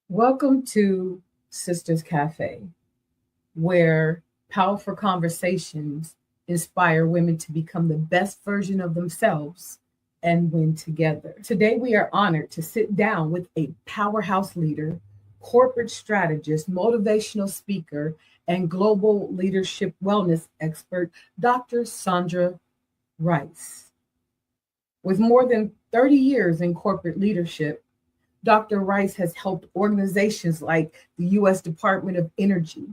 Welcome to Sisters Cafe, where powerful conversations inspire women to become the best version of themselves and win together. Today, we are honored to sit down with a powerhouse leader, corporate strategist, motivational speaker, and global leadership wellness expert, Dr. Sundra Ryce. With more than 30 years in corporate leadership, Dr. Rice has helped organizations like the U.S. Department of Energy,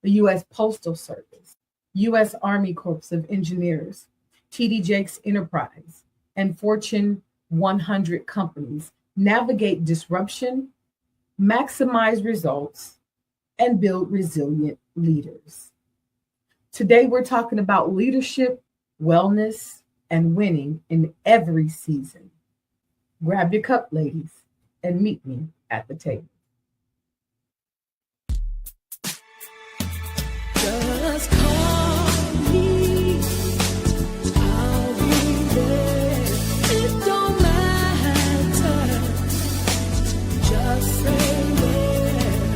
the U.S. Postal Service, U.S. Army Corps of Engineers, TD Jakes Enterprise, and Fortune 100 companies navigate disruption, maximize results, and build resilient leaders. Today, we're talking about leadership, wellness, and winning in every season. Grab your cup, ladies, and meet me at the table. Just call me, I'll be there. It don't matter, just say where.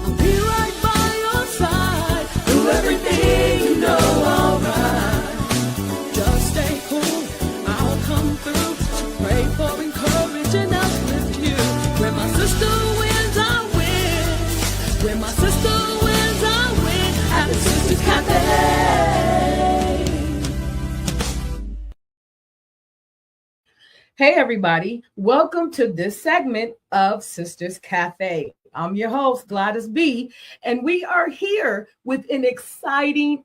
I'll be right by your side, do everything you know, alright. Just stay cool, I'll come through to pray for encourage and uplift you. When my sister wins, I win. When my sister wins, I win. At the Sisters Cafe. Hey, everybody. Welcome to this segment of Sisters Cafe. I'm your host, Gladys B, and we are here with an exciting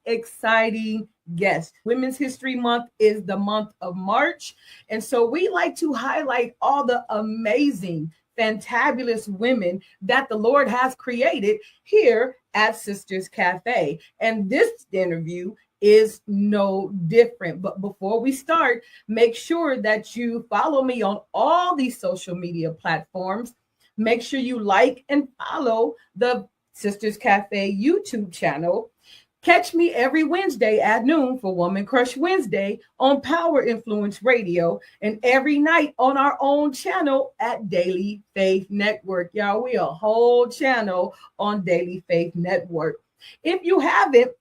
guest. Women's History Month is the month of March, and so we like to highlight all the amazing, fantabulous women that the Lord has created here at Sisters Cafe. And this interview is no different. But before we start, make sure that you follow me on all these social media platforms. Make sure you like and follow the Sisters Cafe YouTube channel. Catch me every Wednesday at noon for Woman Crush Wednesday on Power Influence Radio, and every night on our own channel at Daily Faith Network. Y'all, we a whole channel on Daily Faith Network. If you haven't,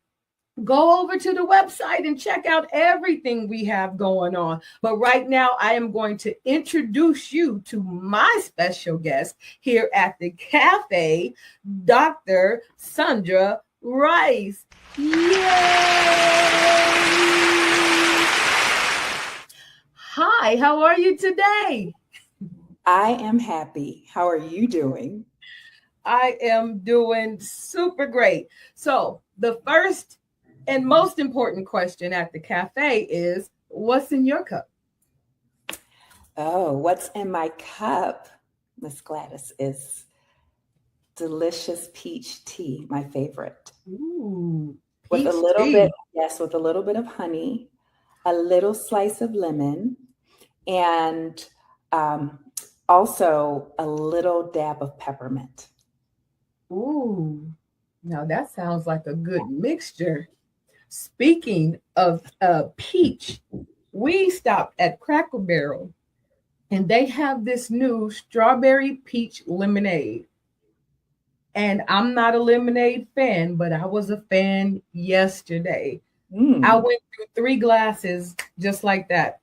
go over to the website and check out everything we have going on. But right now, I am going to introduce you to my special guest here at the cafe, Dr. Sundra Ryce. Yay! Hi, how are you today? I am happy. How are you doing? I am doing super great. So the first and most important question at the cafe is, what's in your cup? Oh, what's in my cup, Miss Gladys, is delicious peach tea, my favorite. Ooh, With a peach little tea. bit, yes, with a little bit of honey, a little slice of lemon, and also a little dab of peppermint. Ooh, now that sounds like a good mixture. Speaking of peach, we stopped at Cracker Barrel and they have this new strawberry peach lemonade. And I'm not a lemonade fan, but I was a fan yesterday. I went through 3 glasses just like that.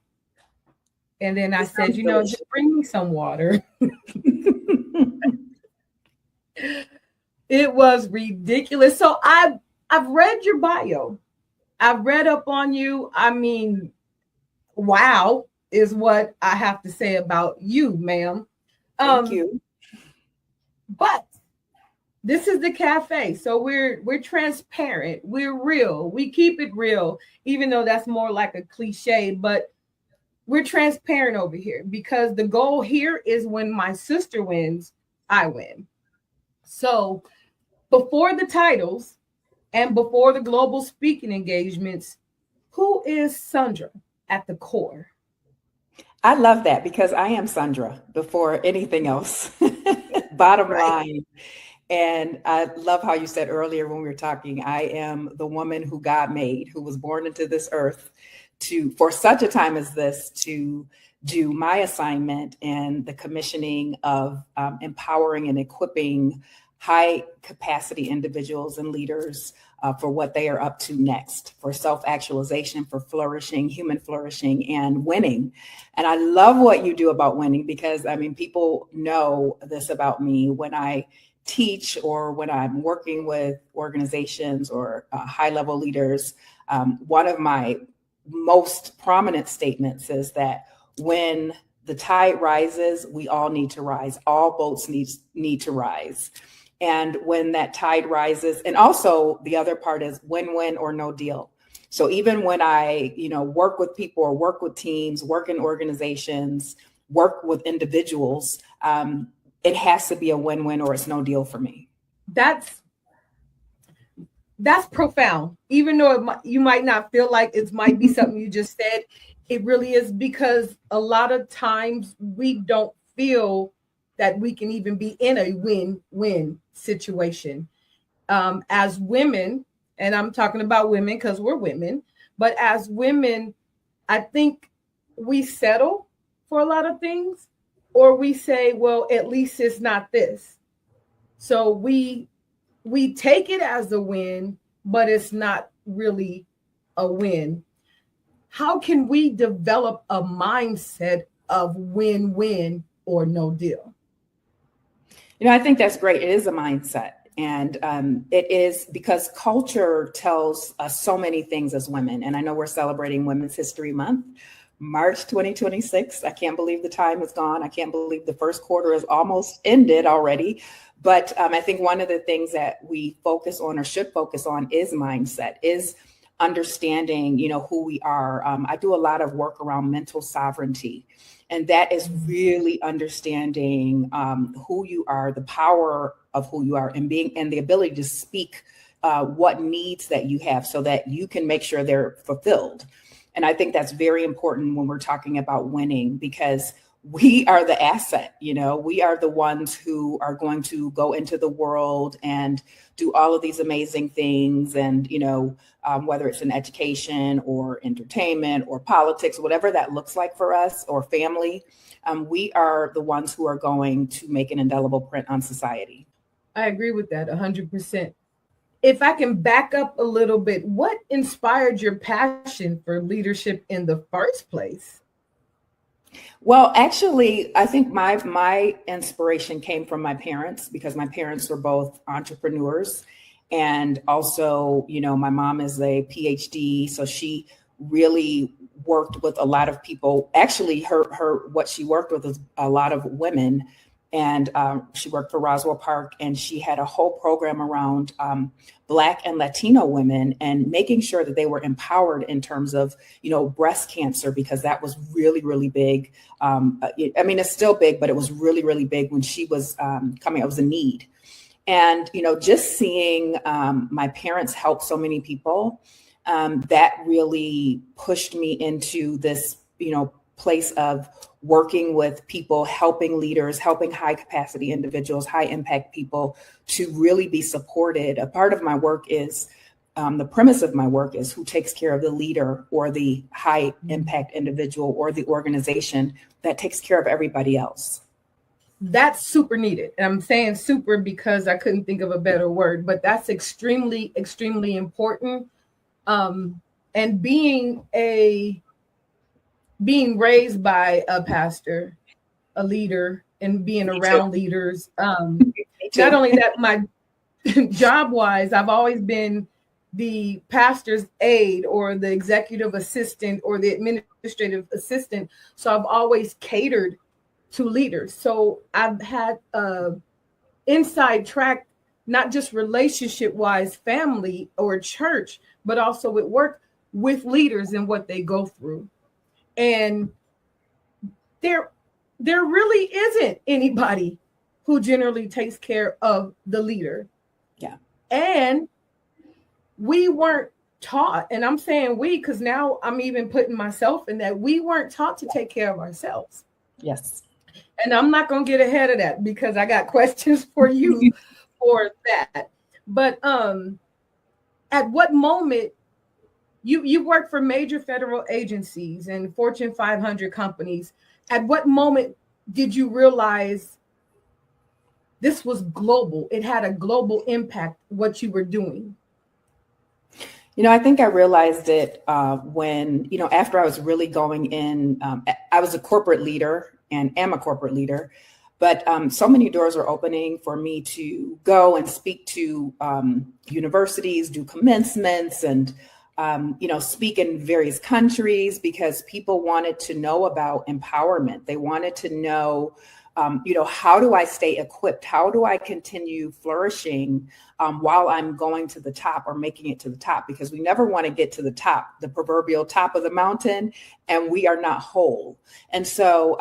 And then I said, just bring me some water. It was ridiculous. So I've read your bio. I've read up on you. I mean, wow is what I have to say about you, ma'am. Thank you. But this is the cafe, so we're transparent, we're real, we keep it real, even though that's more like a cliche, but we're transparent over here because the goal here is when my sister wins, I win. So before the titles and before the global speaking engagements, who is Sundra at the core? I love that because I am Sundra before anything else. Bottom line. And I love how you said earlier when we were talking, I am the woman who God made, who was born into this earth for such a time as this, to do my assignment in the commissioning of empowering and equipping high capacity individuals and leaders for what they are up to next, for self-actualization, for flourishing, human flourishing, and winning. And I love what you do about winning, because I mean, people know this about me. When I teach or when I'm working with organizations or high-level leaders, one of my most prominent statements is that when the tide rises, we all need to rise. All boats need to rise. And when that tide rises, and also the other part is win-win or no deal. So even when I, work with people or work with teams, work in organizations, work with individuals, it has to be a win-win or it's no deal for me. That's profound. Even though you might not feel like it might be something you just said, it really is, because a lot of times we don't feel that we can even be in a win-win situation. As women, and I'm talking about women because we're women, but as women, I think we settle for a lot of things, or we say, well, at least it's not this. So we take it as a win, but it's not really a win. How can we develop a mindset of win-win or no deal? I think that's great. It is a mindset. And it is because culture tells us so many things as women. And I know we're celebrating Women's History Month, March 2026. I can't believe the time is gone. I can't believe the first quarter is almost ended already. But I think one of the things that we focus on or should focus on is mindset, is understanding, who we are. I do a lot of work around mental sovereignty. And that is really understanding who you are, the power of who you are, and the ability to speak what needs that you have so that you can make sure they're fulfilled. And I think that's very important when we're talking about winning, because we are the asset. We are the ones who are going to go into the world and do all of these amazing things. And, whether it's in education or entertainment or politics, whatever that looks like for us, or family, we are the ones who are going to make an indelible print on society. I agree with that 100%. If I can back up a little bit, what inspired your passion for leadership in the first place? Well, actually, I think my inspiration came from my parents, because my parents were both entrepreneurs. And also, my mom is a PhD, so she really worked with a lot of people. Actually, what she worked with is a lot of women. And she worked for Roswell Park, and she had a whole program around Black and Latino women and making sure that they were empowered in terms of, breast cancer, because that was really, really big. It's still big, but it was really, really big when she was coming. It was a need. And, just seeing my parents help so many people, that really pushed me into this, place of working with people, helping leaders, helping high capacity individuals, high impact people to really be supported. A part of my work is, the premise of my work is who takes care of the leader or the high impact individual or the organization that takes care of everybody else. That's super needed. And I'm saying super because I couldn't think of a better word, but that's extremely, extremely important. And being raised by a pastor, a leader, and being around leaders. Not only that, my job wise, I've always been the pastor's aide or the executive assistant or the administrative assistant. So I've always catered to leaders. So I've had inside track, not just relationship wise, family or church, but also at work with leaders and what they go through. And there really isn't anybody who generally takes care of the leader. Yeah. And we weren't taught, and I'm saying we, because now I'm even putting myself in that, we weren't taught to take care of ourselves. Yes. And I'm not going to get ahead of that because I got questions for you for that. But at what moment, you work for major federal agencies and Fortune 500 companies. At what moment did you realize this was global? It had a global impact, what you were doing. I think I realized it when, after I was really going in, I was a corporate leader and am a corporate leader, but so many doors were opening for me to go and speak to universities, do commencements, and speak in various countries because people wanted to know about empowerment. They wanted to know, how do I stay equipped? How do I continue flourishing while I'm going to the top or making it to the top? Because we never want to get to the top, the proverbial top of the mountain, and we are not whole. And so,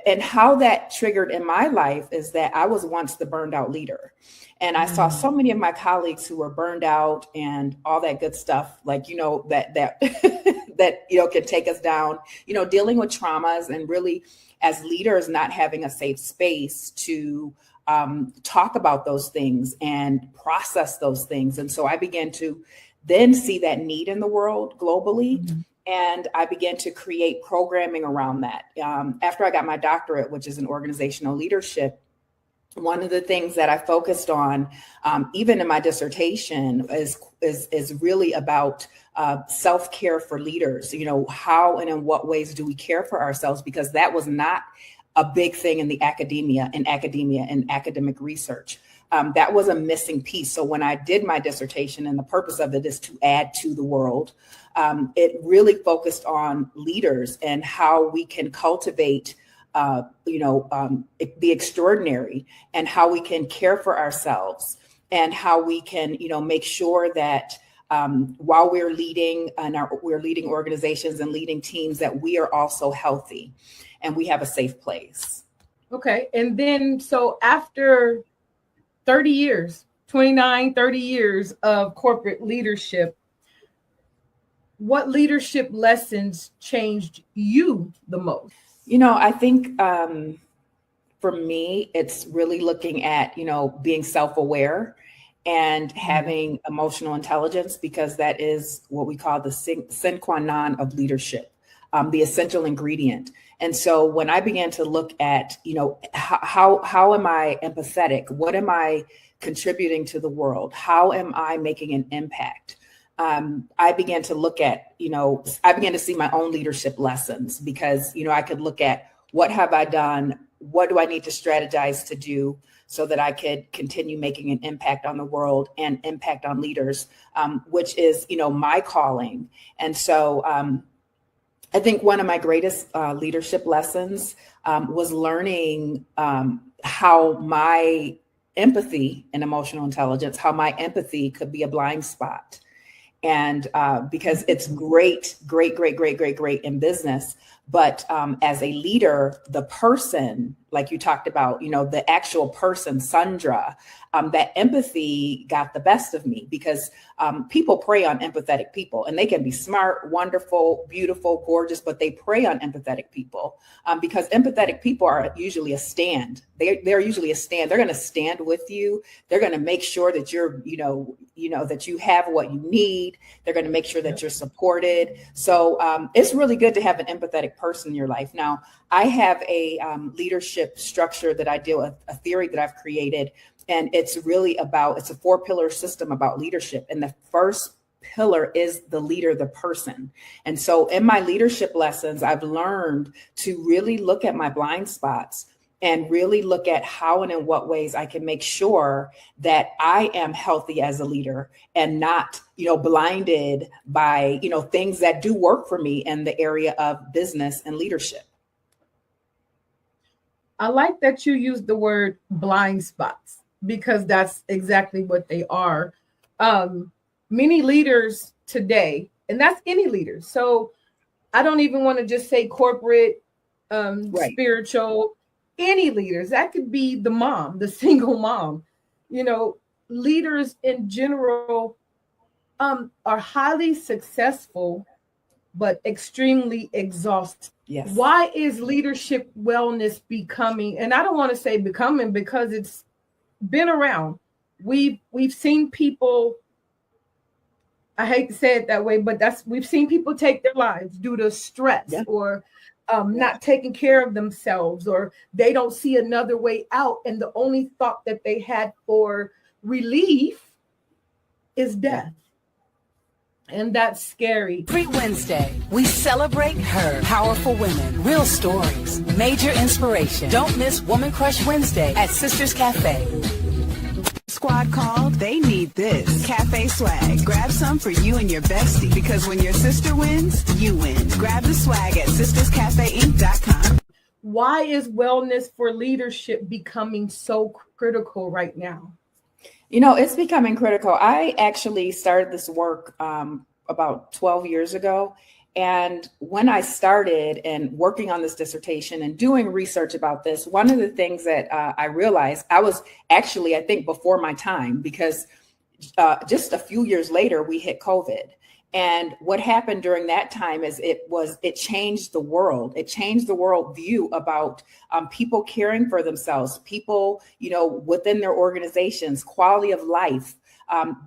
and how that triggered in my life is that I was once the burned out leader. And I saw so many of my colleagues who were burned out and all that good stuff, like, that that, can take us down, dealing with traumas and really as leaders, not having a safe space to talk about those things and process those things. And so I began to then see that need in the world globally. Mm-hmm. And I began to create programming around that. After I got my doctorate, which is in organizational leadership, one of the things that I focused on, even in my dissertation, is really about self-care for leaders. How and in what ways do we care for ourselves? Because that was not a big thing in academia and academic research. That was a missing piece. So when I did my dissertation, and the purpose of it is to add to the world, it really focused on leaders and how we can cultivate the extraordinary, and how we can care for ourselves, and how we can, make sure that while we're leading we're leading organizations and leading teams, that we are also healthy and we have a safe place. Okay. And then, so after 30 years, 29, 30 years of corporate leadership, what leadership lessons changed you the most? I think for me, it's really looking at, being self-aware and having emotional intelligence, because that is what we call the sine qua non of leadership, the essential ingredient. And so when I began to look at, how am I empathetic? What am I contributing to the world? How am I making an impact? I began to look at, I began to see my own leadership lessons, because, I could look at what have I done? What do I need to strategize to do so that I could continue making an impact on the world and impact on leaders, which is, my calling. And so I think one of my greatest leadership lessons was learning how my empathy and emotional intelligence, how my empathy could be a blind spot. And because it's great in business. But as a leader, the person, like you talked about, the actual person, Sundra, that empathy got the best of me, because people prey on empathetic people, and they can be smart, wonderful, beautiful, gorgeous, but they prey on empathetic people because empathetic people are usually a stand. They're usually a stand. They're going to stand with you. They're going to make sure that you're, that you have what you need. They're going to make sure that you're supported. So it's really good to have an empathetic person in your life. Now, I have a leadership structure that I deal with, a theory that I've created, and it's really about, it's a 4-pillar system about leadership. And the first pillar is the leader, the person. And so in my leadership lessons, I've learned to really look at my blind spots and really look at how and in what ways I can make sure that I am healthy as a leader and not, blinded by, things that do work for me in the area of business and leadership. I like that you use the word blind spots, because that's exactly what they are. Many leaders today, and that's any leader. So I don't even want to just say corporate, right, spiritual, any leaders. That could be the mom, the single mom. Leaders in general are highly successful, but extremely exhausted. Yes. Why is leadership wellness becoming, and I don't want to say becoming because it's been around. We've seen people, I hate to say it that way, but we've seen people take their lives due to stress, or not taking care of themselves, or they don't see another way out. And the only thought that they had for relief is death. And that's scary. Every Wednesday, we celebrate her. Powerful women, real stories, major inspiration. Don't miss Woman Crush Wednesday at Sisters Cafe. Squad called, they need this. Cafe swag. Grab some for you and your bestie, because when your sister wins, you win. Grab the swag at sisterscafeinc.com. Why is wellness for leadership becoming so critical right now? You know, it's becoming critical. I actually started this work about 12 years ago. And when I started and working on this dissertation and doing research about this, one of the things that I realized, I was actually, I think, before my time, because just a few years later, we hit COVID. And what happened during that time is it changed the world. It changed the world view about people caring for themselves, people, you know, within their organizations, quality of life.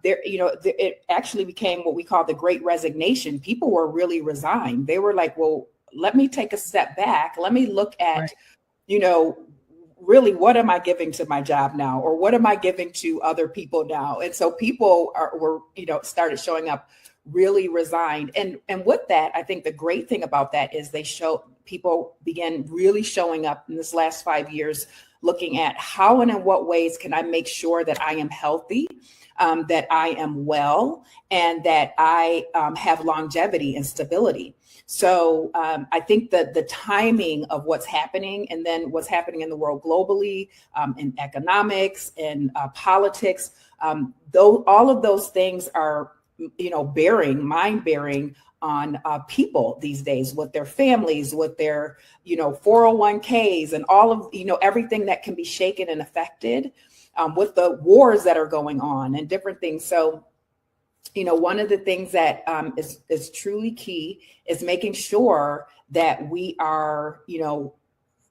It actually became what we call the Great Resignation. People were really resigned. They were like, well, let me take a step back. Let me look at, Right. you know, really, what am I giving to my job now? Or what am I giving to other people now? And so people started showing up really resigned. And with that, I think the great thing about that is people began really showing up in this last 5 years, looking at how and in what ways can I make sure that I am healthy, that I am well, and that I have longevity and stability. So I think that the timing of what's happening, and then what's happening in the world globally, in economics and politics, though all of those things are, you know, mind bearing on people these days, with their families, with their, you know, 401ks and all of, you know, everything that can be shaken and affected, with the wars that are going on and different things. So, you know, one of the things that is truly key is making sure that we are, you know,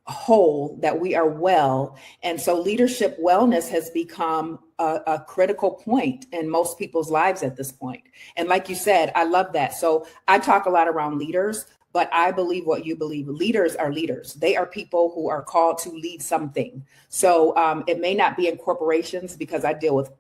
whole, that we are well. And so leadership wellness has become a critical point in most people's lives at this point. And like you said, I love that. So I talk a lot around leaders, but I believe what you believe. Leaders are leaders. They are people who are called to lead something. So it may not be in corporations, because I deal with,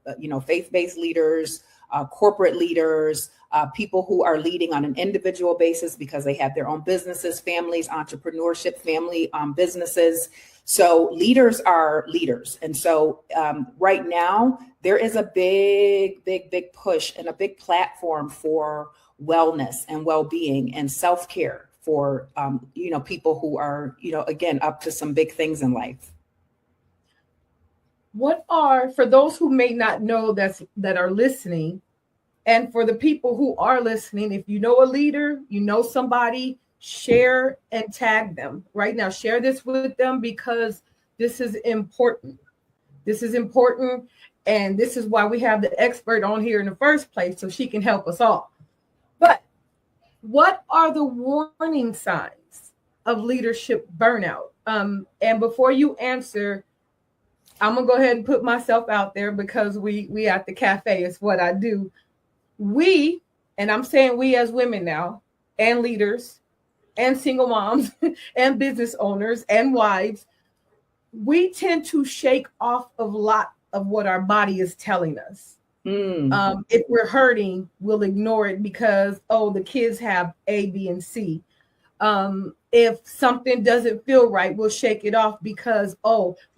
faith-based leaders, corporate leaders, people who are leading on an individual basis because they have their own businesses, families, entrepreneurship, family businesses. So leaders are leaders. And so right now, there is a big push and a big platform for wellness and well-being and self-care for, people who are, again, up to some big things in life. What are, for those who may not know that are listening, and for the people who are listening, if you know a leader, you know somebody, share and tag them right now. Share this with them, because this is important. This is important. And this is why we have the expert on here in the first place, so she can help us all. But what are the warning signs of leadership burnout? And before you answer, I'm going to go ahead and put myself out there, because we at the cafe, it's what I do. We, and I'm saying we as women now, and leaders, and single moms, and business owners, and wives, we tend to shake off a lot of what our body is telling us. If we're hurting, we'll ignore it because, the kids have A, B, and C. If something doesn't feel right, we'll shake it off because,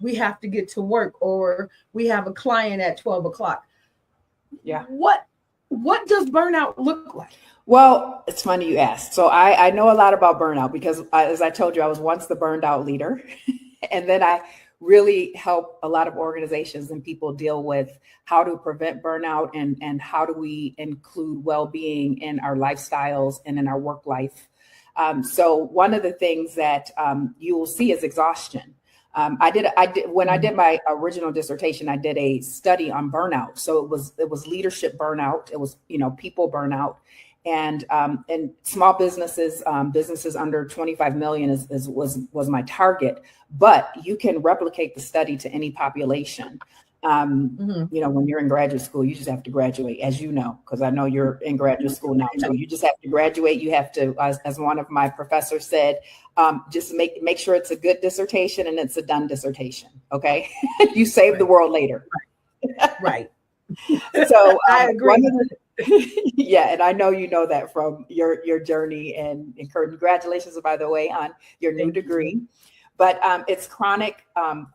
we have to get to work, or we have a client at 12 o'clock. Yeah. What does burnout look like? Well, it's funny you asked. So I know a lot about burnout because, as I told you, I was once the burned out leader. And then I really help a lot of organizations and people deal with how to prevent burnout and how do we include well-being in our lifestyles and in our work life. So one of the things that you will see is exhaustion. When I did my original dissertation, I did a study on burnout. So it was leadership burnout. It was, people burnout, and small businesses, businesses under 25 million was my target, but you can replicate the study to any population. You know, when you're in graduate school, you just have to graduate, as you know, because I know you're in graduate school now too. You just have to graduate. You have to, as one of my professors said, just make sure it's a good dissertation and it's a done dissertation. Okay, you save the world later. Right. So I agree. Yeah, and I know you know that from your journey, and congratulations, by the way, on your new degree. But it's chronic.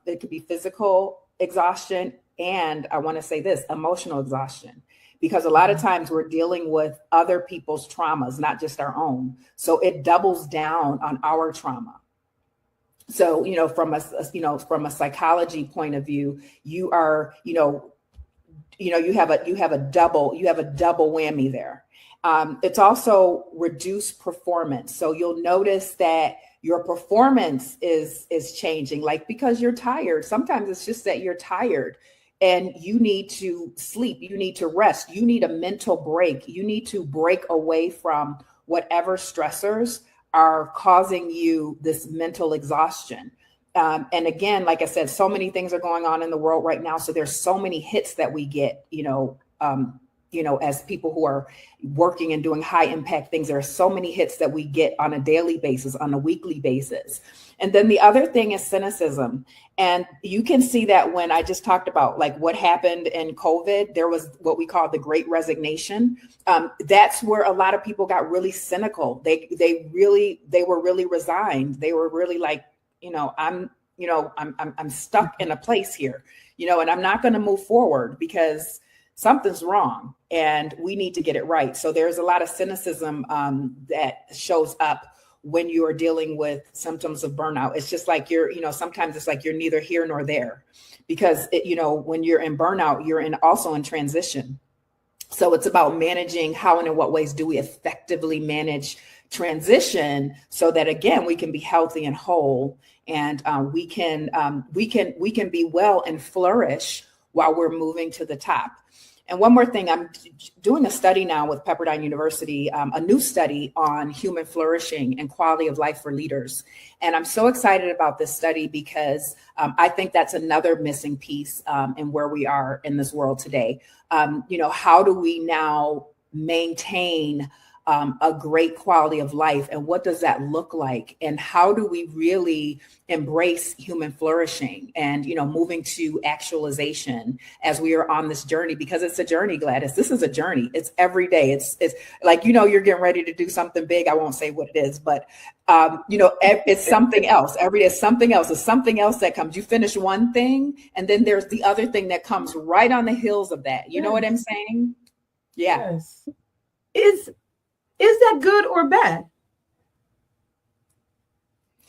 It could be physical exhaustion, and I want to say this, emotional exhaustion, because a lot of times we're dealing with other people's traumas, not just our own. So it doubles down on our trauma. So, you know, from a psychology point of view, you are, you have a double whammy there. It's also reduced performance. So you'll notice that your performance is changing, like because you're tired. Sometimes it's just that you're tired and you need to sleep. You need to rest. You need a mental break. You need to break away from whatever stressors are causing you this mental exhaustion. And again, like I said, so many things are going on in the world right now. So there's so many hits that we get, as people who are working and doing high impact things. There are so many hits that we get on a daily basis, on a weekly basis. And then the other thing is cynicism. And you can see that when I just talked about like what happened in COVID, there was what we call the Great Resignation. That's where a lot of people got really cynical. They were really resigned. They were really like, I'm stuck in a place here, and I'm not going to move forward because something's wrong and we need to get it right. So there's a lot of cynicism that shows up when you are dealing with symptoms of burnout. It's just like sometimes it's like you're neither here nor there, because when you're in burnout, you're also in transition. So it's about managing how and in what ways do we effectively manage transition so that, again, we can be healthy and whole, and we can be well and flourish while we're moving to the top. And one more thing, I'm doing a study now with Pepperdine University, a new study on human flourishing and quality of life for leaders. And I'm so excited about this study because I think that's another missing piece in where we are in this world today. How do we now maintain a great quality of life, and what does that look like, and how do we really embrace human flourishing and moving to actualization as we are on this journey? Because it's a journey, Gladys. This is a journey. It's every day. It's like you're getting ready to do something big. I won't say what it is, but it's something else. Every day is something else. It's something else that comes. You finish one thing, and then there's the other thing that comes right on the heels of that. You know what I'm saying? Yeah. Yes. Is that good or bad?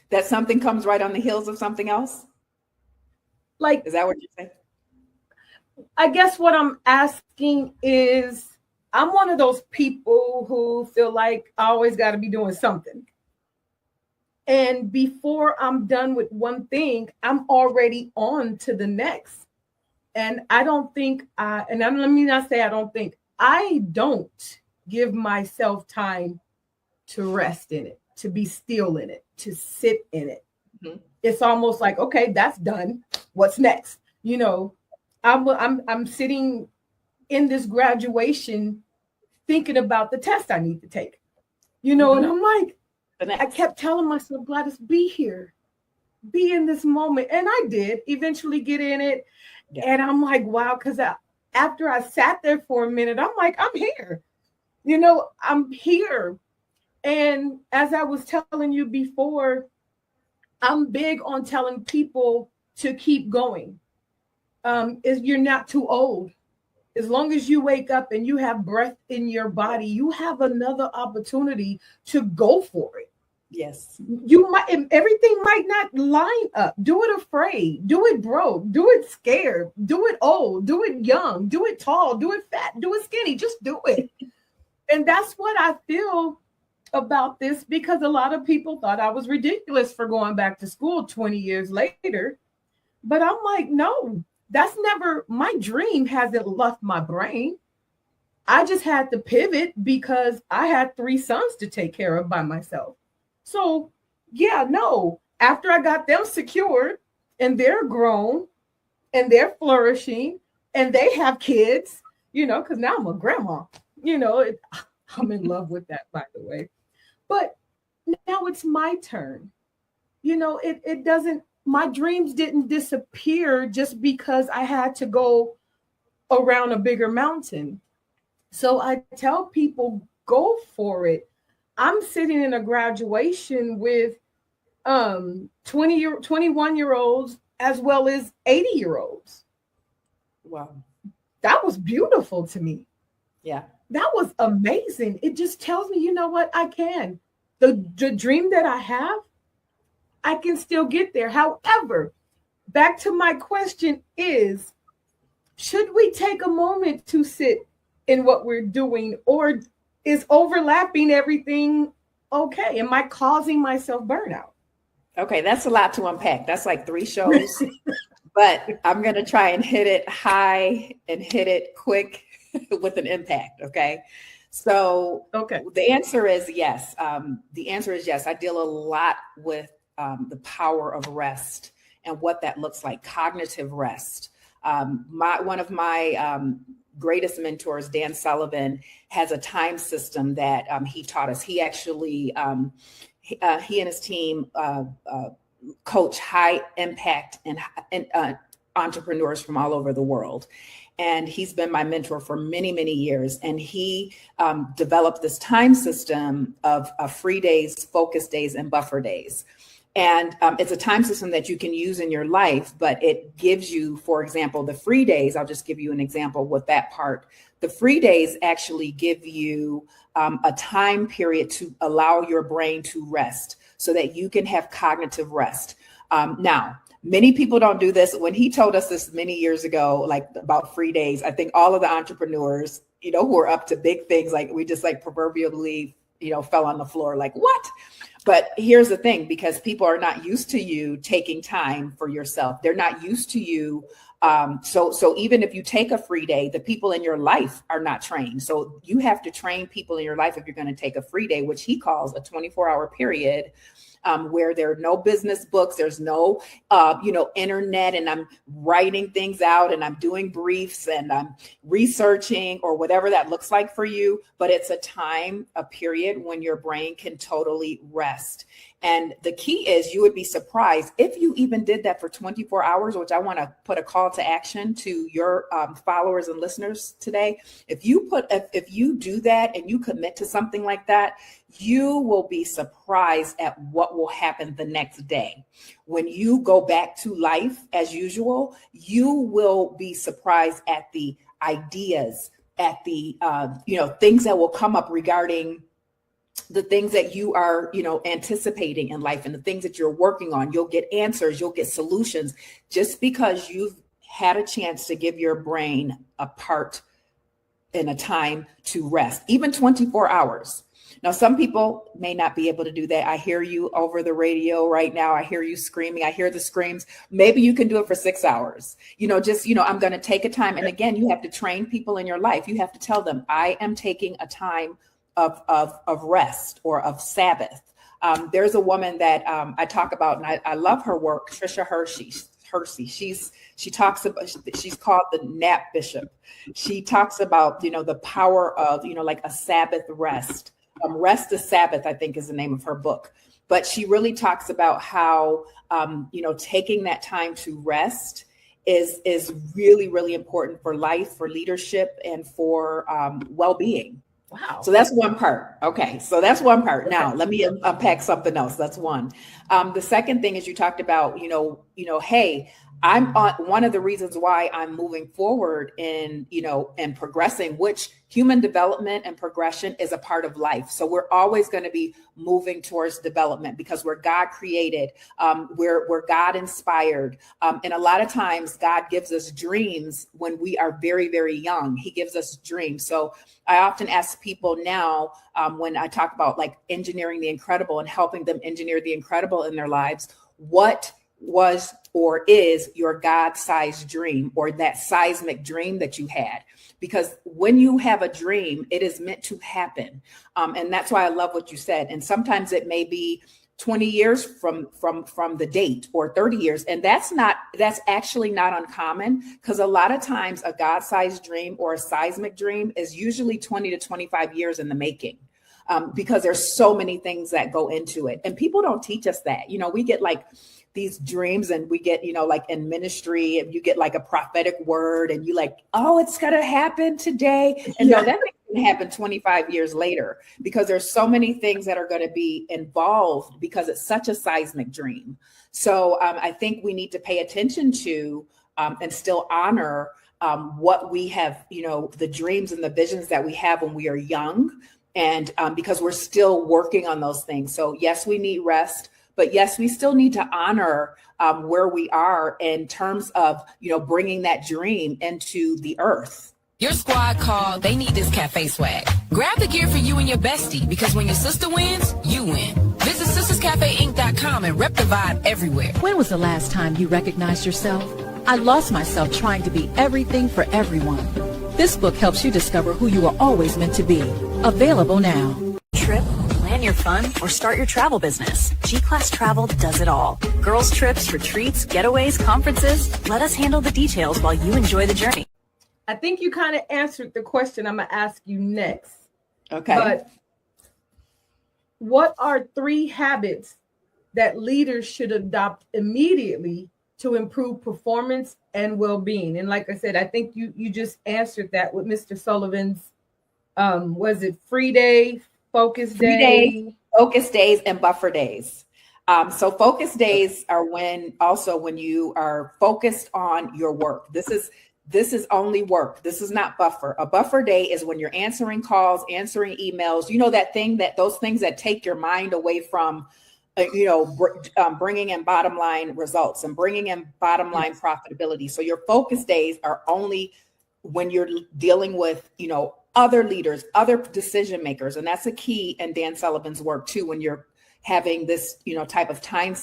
That something comes right on the heels of something else? Like, is that what you're saying? I guess what I'm asking is, I'm one of those people who feel like I always got to be doing something. And before I'm done with one thing, I'm already on to the next. And I don't think, let me not say I don't think, I don't give myself time to rest in it, to be still in it, to sit in it. Mm-hmm. It's almost like, okay, that's done. What's next? I'm sitting in this graduation thinking about the test I need to take, and I'm like, I kept telling myself, Gladys, be here, be in this moment. And I did eventually get in it. Yeah. And I'm like, wow, because after I sat there for a minute, I'm like, I'm here. I'm here. And as I was telling you before, I'm big on telling people to keep going. You're not too old. As long as you wake up and you have breath in your body, you have another opportunity to go for it. Yes. Everything might not line up. Do it afraid. Do it broke. Do it scared. Do it old. Do it young. Do it tall. Do it fat. Do it skinny. Just do it. And that's what I feel about this, because a lot of people thought I was ridiculous for going back to school 20 years later. But I'm like, no, that's never, my dream hasn't left my brain. I just had to pivot because I had 3 sons to take care of by myself. So after I got them secured and they're grown, and they're flourishing and they have kids, because now I'm a grandma, I'm in love with that, by the way. But now it's my turn. It doesn't, my dreams didn't disappear just because I had to go around a bigger mountain. So I tell people, go for it. I'm sitting in a graduation with 21-year-olds as well as 80-year-olds. Wow. That was beautiful to me. Yeah. That was amazing. It just tells me, you know what, I can. The dream that I have, I can still get there. However, back to my question is, should we take a moment to sit in what we're doing, or is overlapping everything okay? Am I causing myself burnout? Okay, that's a lot to unpack. That's like 3 shows, but I'm going to try and hit it high and hit it quick with an impact. Okay. So the answer is yes. The answer is yes. I deal a lot with the power of rest and what that looks like, cognitive rest. One of my greatest mentors, Dan Sullivan, has a time system that he taught us. He actually, he and his team coach high impact and entrepreneurs from all over the world. And he's been my mentor for many, many years. And he developed this time system of free days, focus days, and buffer days. And it's a time system that you can use in your life, but it gives you, for example, the free days. I'll just give you an example with that part. The free days actually give you a time period to allow your brain to rest so that you can have cognitive rest. Now, many people don't do this. When he told us this many years ago, like about free days, I think all of the entrepreneurs, who are up to big things, like we just like proverbially, fell on the floor, like, what? But here's the thing, because people are not used to you taking time for yourself. They're not used to you. So even if you take a free day, the people in your life are not trained. So you have to train people in your life if you're going to take a free day, which he calls a 24-hour period, where there are no business books, there's no, internet, and I'm writing things out and I'm doing briefs and I'm researching or whatever that looks like for you. But it's a period when your brain can totally rest. And the key is, you would be surprised if you even did that for 24 hours, which I want to put a call to action to your followers and listeners today. If you do that and you commit to something like that, you will be surprised at what will happen the next day. When you go back to life as usual, you will be surprised at the ideas, at the things that will come up regarding the things that you are, anticipating in life and the things that you're working on. You'll get answers, you'll get solutions, just because you've had a chance to give your brain a part and a time to rest, even 24 hours. Now, some people may not be able to do that. I hear you over the radio right now. I hear you screaming. I hear the screams. Maybe you can do it for 6 hours. I'm going to take a time. And again, you have to train people in your life. You have to tell them, I am taking a time of rest or of Sabbath. There's a woman that I talk about, and I love her work, Trisha Hersey. She's called the nap bishop. She talks about, the power of, like a Sabbath rest. Rest is Sabbath, I think, is the name of her book. But she really talks about how, taking that time to rest is really, really important for life, for leadership, and for well-being. Wow. So that's one part. Okay. So that's one part. Now let me unpack something else. That's one. The second thing is, you talked about, hey, I'm one of the reasons why I'm moving forward in progressing, which human development and progression is a part of life. So we're always going to be moving towards development because we're God created. We're God inspired. And a lot of times God gives us dreams when we are very, very young. He gives us dreams. So I often ask people now, when I talk about like engineering the incredible and helping them engineer the incredible in their lives, what was or is your God-sized dream, or that seismic dream that you had? Because when you have a dream, it is meant to happen. And that's why I love what you said. And sometimes it may be 20 years from the date, or 30 years. And that's actually not uncommon, because a lot of times a God-sized dream or a seismic dream is usually 20 to 25 years in the making. Because there's so many things that go into it. And people don't teach us that. We get like these dreams, and we get, like in ministry, and you get like a prophetic word, and you like, oh, it's going to happen today. And no, that can happen 25 years later, because there's so many things that are going to be involved, because it's such a seismic dream. So I think we need to pay attention to and still honor what we have, the dreams and the visions that we have when we are young. And because we're still working on those things. So yes, we need rest, but yes, we still need to honor where we are in terms of, bringing that dream into the earth. Your squad called, they need this cafe swag. Grab the gear for you and your bestie, because when your sister wins, you win. Visit sisterscafeinc.com and rep the vibe everywhere. When was the last time you recognized yourself? I lost myself trying to be everything for everyone. This book helps you discover who you are always meant to be. Available now. Trip, plan your fun, or start your travel business. G-Class Travel does it all. Girls' trips, retreats, getaways, conferences. Let us handle the details while you enjoy the journey. I think you kind of answered the question I'm going to ask you next. Okay. But what are 3 habits that leaders should adopt immediately to improve performance and well-being? And like I said, I think you just answered that with Mr. Sullivan's, was it free day, focus day? Focus days and buffer days. So focus days are when you are focused on your work. This is only work. This is not buffer. A buffer day is when you're answering calls, answering emails, those things that take your mind away from, bringing in bottom line results and bringing in bottom line profitability. So your focus days are only when you're dealing with, other leaders, other decision makers. And that's a key in Dan Sullivan's work too, when you're having this, type of time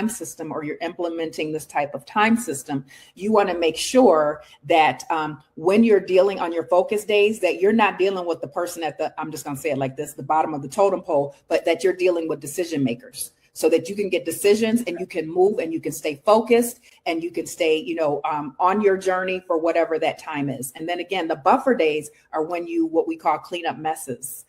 system, or you're implementing this type of time system, you want to make sure that when you're dealing on your focus days, that you're not dealing with the person at I'm just going to say it like this, the bottom of the totem pole, but that you're dealing with decision makers, so that you can get decisions and you can move and you can stay focused and you can stay, on your journey for whatever that time is. And then again, the buffer days are when what we call clean up messes,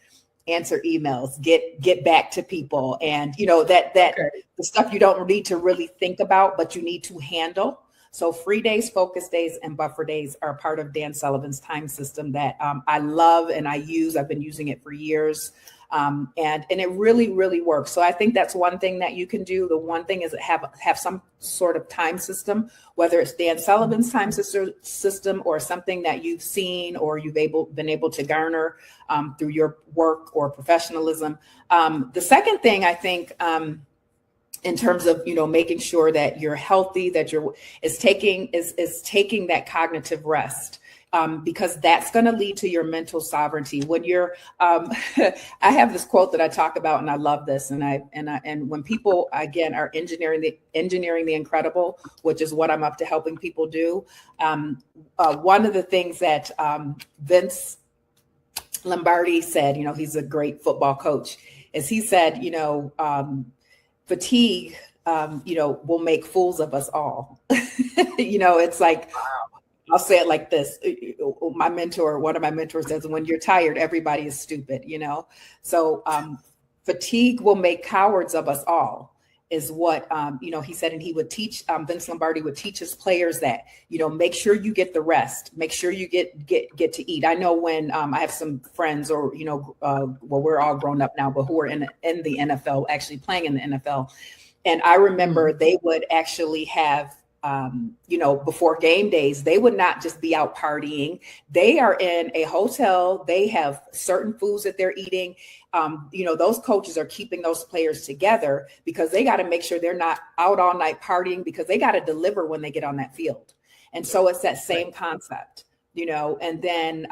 answer emails, get back to people. And, the stuff you don't need to really think about, but you need to handle. So free days, focus days, and buffer days are part of Dan Sullivan's time system that I love and I use. I've been using it for years. And it really, really works. So I think that's one thing that you can do. The one thing is have some sort of time system, whether it's Dan Sullivan's time system or something that you've seen or you've been able to garner through your work or professionalism. The second thing I think, in terms of, making sure that you're healthy, that is taking that cognitive rest. Because that's going to lead to your mental sovereignty. When you're, I have this quote that I talk about, and I love this. And when people again are engineering the incredible, which is what I'm up to helping people do. One of the things that Vince Lombardi said, he's a great football coach, is he said, fatigue, will make fools of us all. It's like. Wow. I'll say it like this. One of my mentors says, when you're tired, everybody is stupid, So fatigue will make cowards of us all, is what, he said. And he would teach, Vince Lombardi would teach his players that, make sure you get the rest, make sure you get to eat. I know when I have some friends or, we're all grown up now, but who are in the NFL, actually playing in the NFL. And I remember they would actually have, before game days, they would not just be out partying. They are in a hotel. They have certain foods that they're eating. Those coaches are keeping those players together because they got to make sure they're not out all night partying, because they got to deliver when they get on that field. And so it's that same concept, and then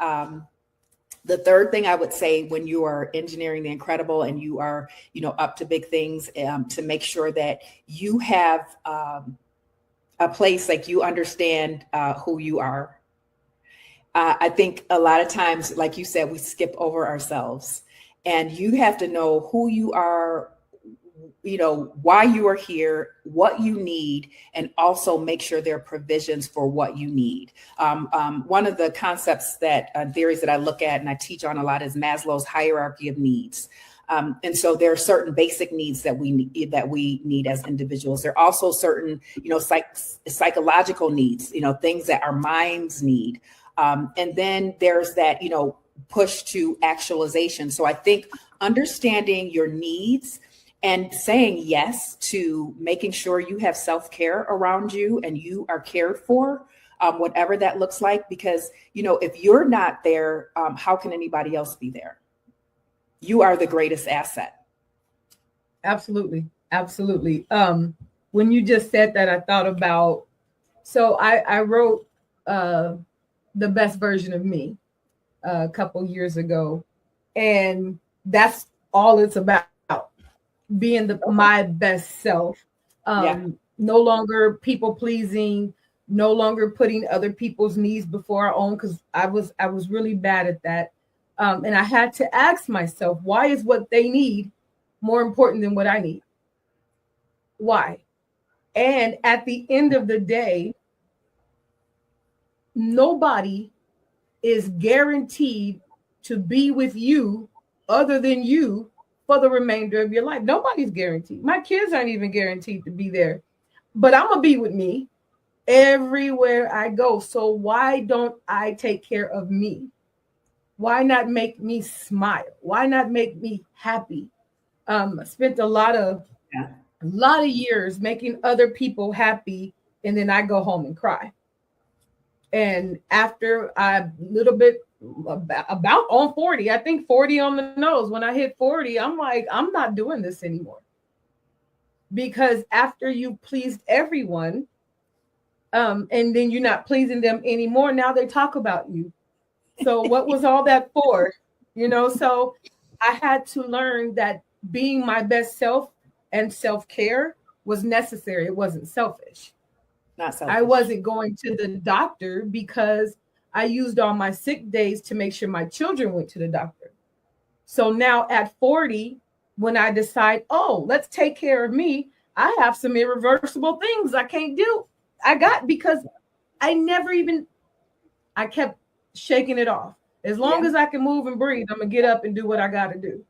the third thing I would say, when you are engineering the incredible and you are, up to big things, to make sure that you have, a place like you understand who you are. I think a lot of times, like you said, we skip over ourselves, and you have to know who you are, why you are here, what you need, and also make sure there are provisions for what you need. One of the concepts theories that I look at and I teach on a lot is Maslow's hierarchy of needs. And so there are certain basic needs that we need as individuals. There are also certain, psychological needs, things that our minds need. And then there's that, push to actualization. So I think understanding your needs and saying yes to making sure you have self-care around you and you are cared for, whatever that looks like, because, if you're not there, how can anybody else be there? You are the greatest asset. Absolutely. Absolutely. When you just said that, I thought about, so I wrote the best version of me a couple years ago, and that's all it's about, being my best self. No longer people pleasing, no longer putting other people's needs before our own, because I was really bad at that. And I had to ask myself, why is what they need more important than what I need? Why? And at the end of the day, nobody is guaranteed to be with you other than you for the remainder of your life. Nobody's guaranteed. My kids aren't even guaranteed to be there, but I'm going to be with me everywhere I go. So why don't I take care of me? Why not make me smile? Why not make me happy? I spent a lot of years making other people happy, and then I go home and cry. And after a little bit about on 40, I think 40 on the nose, when I hit 40, I'm like, I'm not doing this anymore. Because after you pleased everyone, and then you're not pleasing them anymore, now they talk about you. So what was all that for? So I had to learn that being my best self and self-care was necessary. It wasn't selfish. Not selfish. I wasn't going to the doctor because I used all my sick days to make sure my children went to the doctor. So now at 40, when I decide, let's take care of me, I have some irreversible things I can't do. Because I kept shaking it off. As long as I can move and breathe, I'm gonna get up and do what I gotta do.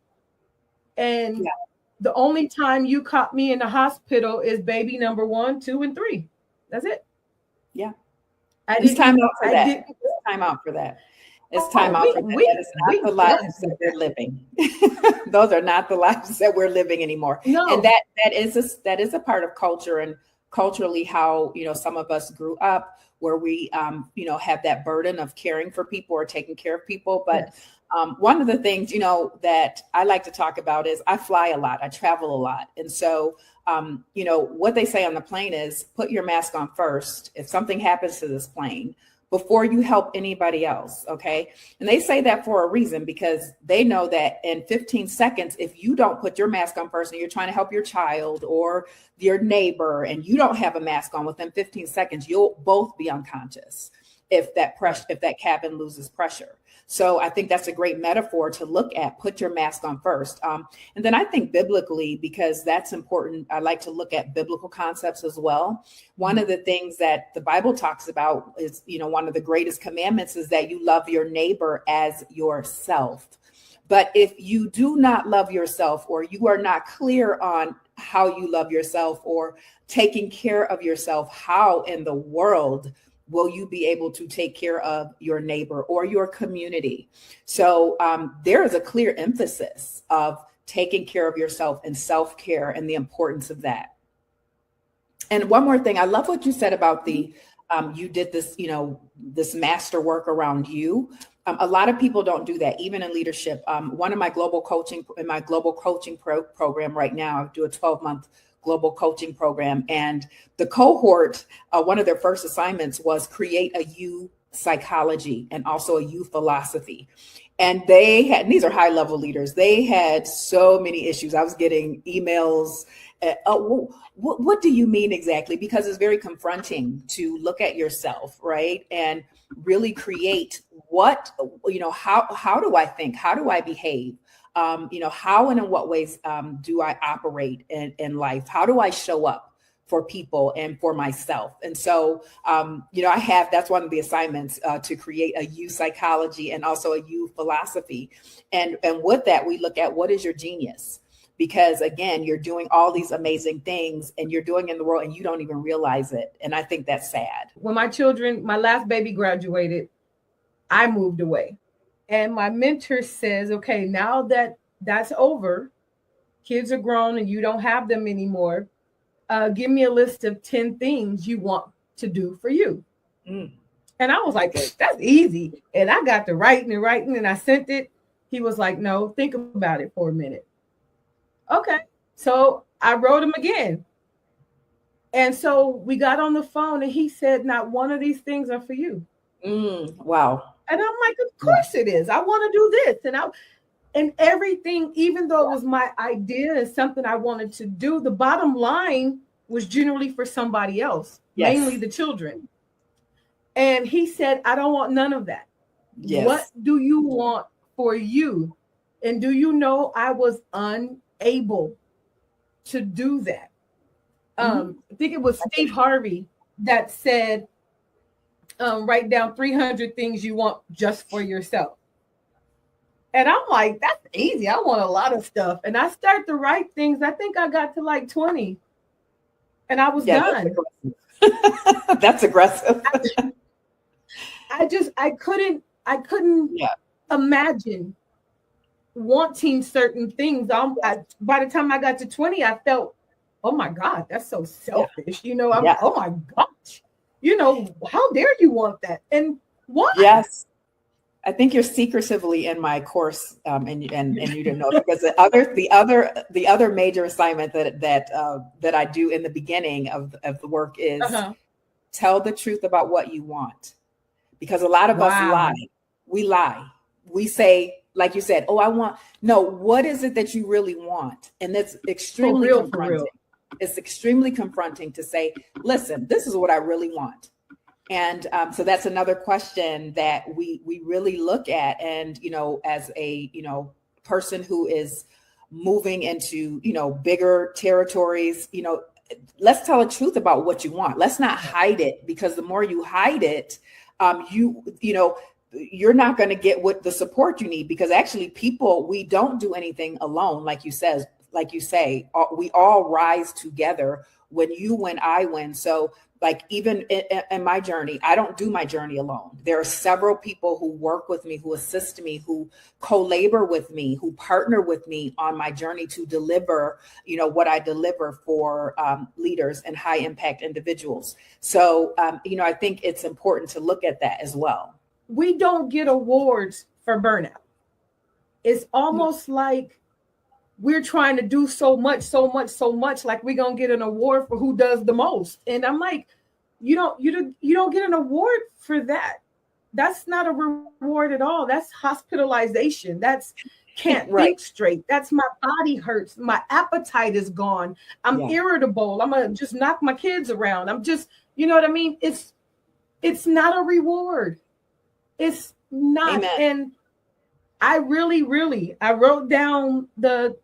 And the only time you caught me in the hospital is baby number 1, 2, and 3. That's it. Yeah. It's time out for that. It's time out for that. It's time out for that. That is not the lives that they're living. Those are not the lives that we're living anymore. No. And that is a part of culture, and culturally how, some of us grew up where we, have that burden of caring for people or taking care of people. But one of the things, that I like to talk about is I fly a lot. I travel a lot. And so, what they say on the plane is put your mask on first if something happens to this plane before you help anybody else. Okay. And they say that for a reason, because they know that in 15 seconds, if you don't put your mask on first and you're trying to help your child or your neighbor and you don't have a mask on, within 15 seconds, you'll both be unconscious if that cabin loses pressure. So I think that's a great metaphor to look at. Put your mask on first. And then I think biblically, because that's important, I like to look at biblical concepts as well. One of the things that the Bible talks about is, one of the greatest commandments is that you love your neighbor as yourself. But if you do not love yourself, or you are not clear on how you love yourself or taking care of yourself, how in the world will you be able to take care of your neighbor or your community? So there is a clear emphasis of taking care of yourself and self-care and the importance of that. And one more thing, I love what you said about you did this, this master work around you. A lot of people don't do that, even in leadership. One of my global coaching program right now, I do a 12-month global coaching program. And the cohort, one of their first assignments was create a you psychology and also a you philosophy. And these are high level leaders. They had so many issues. I was getting emails. What do you mean exactly? Because it's very confronting to look at yourself, right? And really create how do I think? How do I behave? how and in what ways do I operate in life? How do I show up for people and for myself? And so, that's one of the assignments, to create a you psychology and also a you philosophy. And with that, we look at what is your genius? Because again, you're doing all these amazing things and you're doing in the world and you don't even realize it. And I think that's sad. When my last baby graduated, I moved away. And my mentor says, okay, now that that's over, kids are grown and you don't have them anymore. Give me a list of 10 things you want to do for you. And I was like, that's easy. And I got to writing and I sent it. He was like, no, think about it for a minute. Okay. So I wrote him again. And so we got on the phone and he said, not one of these things are for you. Wow. And I'm like, of course it is. I want to do this. And everything, even though it was my idea and something I wanted to do, the bottom line was generally for somebody else, mainly the children. And he said, I don't want none of that. Yes. What do you want for you? And do you know I was unable to do that? I think it was Steve Harvey that said, write down 300 things you want just for yourself. And I'm like, that's easy. I want a lot of stuff. And I start to write things. I think I got to like 20 and I was done. That's aggressive. I couldn't imagine wanting certain things. By the time I got to 20, I felt, oh my God, that's so selfish. Oh my gosh, how dare you want that? And why? Yes. I think you're secretively in my course, and you didn't know, because the other major assignment that I do in the beginning of the work is tell the truth about what you want, because a lot of us lie. We lie. We say, like you said, what is it that you really want? And that's extremely confronting. It's extremely confronting to say, listen, this is what I really want. And so that's another question that we really look at. And, as a, person who is moving into, bigger territories, let's tell the truth about what you want. Let's not hide it, because the more you hide it, you're not going to get the support you need, because actually we don't do anything alone. Like you say, we all rise together. When you win, I win. So like even in my journey, I don't do my journey alone. There are several people who work with me, who assist me, who co-labor with me, who partner with me on my journey to deliver, what I deliver for leaders and high impact individuals. So, I think it's important to look at that as well. We don't get awards for burnout. It's almost like we're trying to do so much, like we're going to get an award for who does the most. And I'm like, you don't get an award for that. That's not a reward at all. That's hospitalization. That's can't think straight. That's my body hurts. My appetite is gone. I'm irritable. I'm going to just knock my kids around. I'm just, you know what I mean? It's not a reward. It's not. Amen. And I I wrote down the